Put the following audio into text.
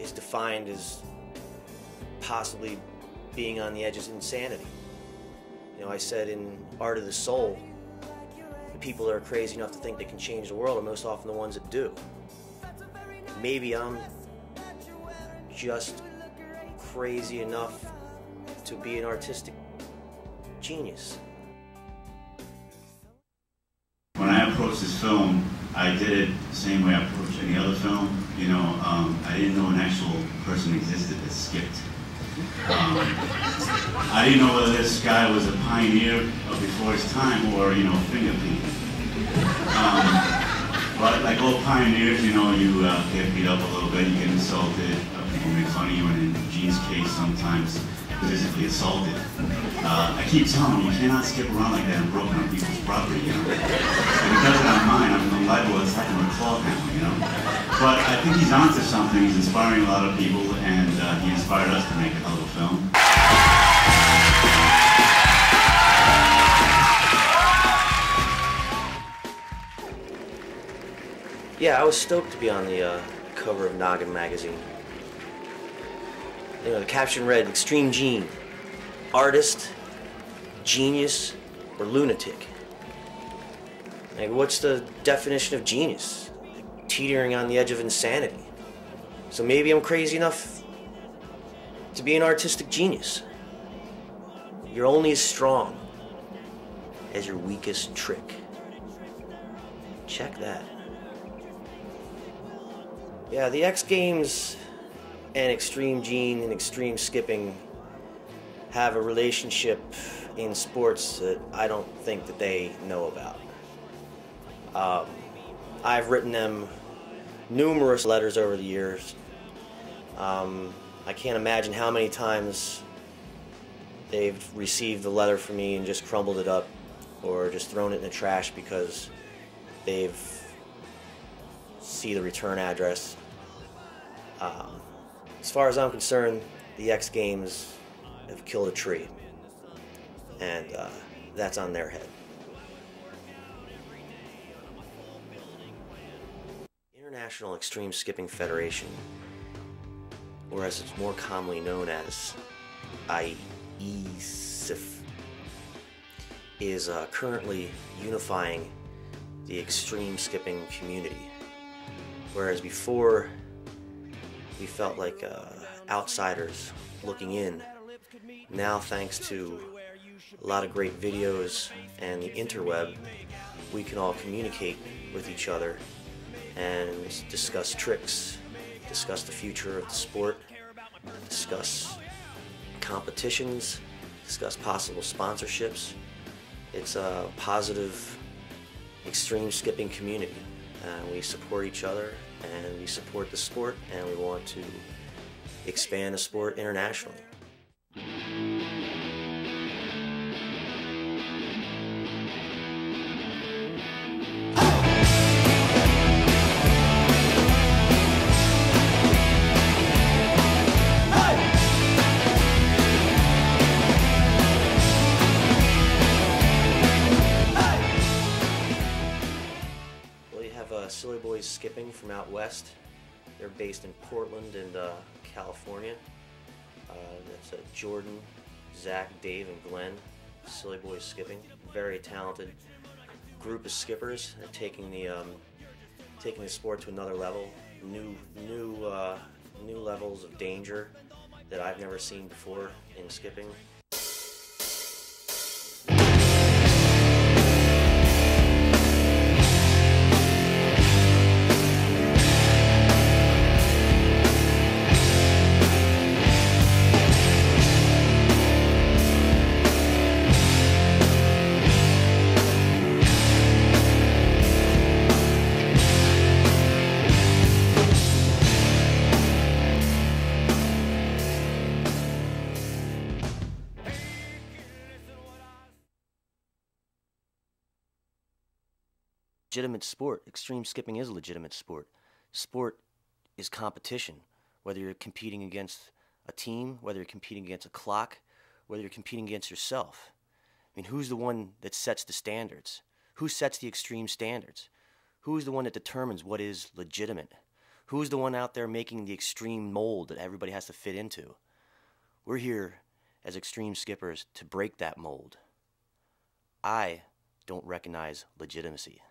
is defined as possibly being on the edge of insanity. You know, I said in Art of the Soul, the people that are crazy enough to think they can change the world are most often the ones that do. Maybe I'm just crazy enough to be an artistic genius. When I approached this film, I did it the same way I approached any other film. You know, I didn't know an actual person existed that skipped. I didn't know whether this guy was a pioneer of before his time or, you know, finger painting. But like all pioneers, you know, you get beat up a little bit, you get insulted, people make fun of you, and in Gene's case, sometimes physically assaulted. I keep telling him, you cannot skip around like that and broke on people's property, you know. And he does it on mine, I'm liable to attack him with a claw hammer, you know. But I think he's onto something, he's inspiring a lot of people, and he inspired us to make a hell of a film. Yeah, I was stoked to be on the cover of Noggin magazine. You know, the caption read, Extreme Gene, artist, genius, or lunatic. Like, what's the definition of genius? Teetering on the edge of insanity. So maybe I'm crazy enough to be an artistic genius. You're only as strong as your weakest trick. Check that. Yeah, the X Games and Extreme Gene and Extreme Skipping have a relationship in sports that I don't think that they know about. I've written them numerous letters over the years. I can't imagine how many times they've received the letter from me and just crumbled it up or just thrown it in the trash because they've see the return address. As far as I'm concerned, the X Games have killed a tree, and that's on their head. International Extreme Skipping Federation, or as it's more commonly known as IESIF, is currently unifying the extreme skipping community. Whereas before, we felt like outsiders looking in. Now, thanks to a lot of great videos and the interweb, we can all communicate with each other and discuss tricks, discuss the future of the sport, discuss competitions, discuss possible sponsorships. It's a positive extreme skipping community. We support each other, and we support the sport, and we want to expand the sport internationally. Silly Boys Skipping from out west. They're based in Portland and California. That's Jordan, Zach, Dave, and Glenn. Silly Boys Skipping. Very talented group of skippers. They're taking the sport to another level. New levels of danger that I've never seen before in skipping. Legitimate sport. Extreme skipping is a legitimate sport. Sport is competition. Whether you're competing against a team, whether you're competing against a clock, whether you're competing against yourself. I mean, who's the one that sets the standards? Who sets the extreme standards? Who's the one that determines what is legitimate? Who's the one out there making the extreme mold that everybody has to fit into? We're here as extreme skippers to break that mold. I don't recognize legitimacy.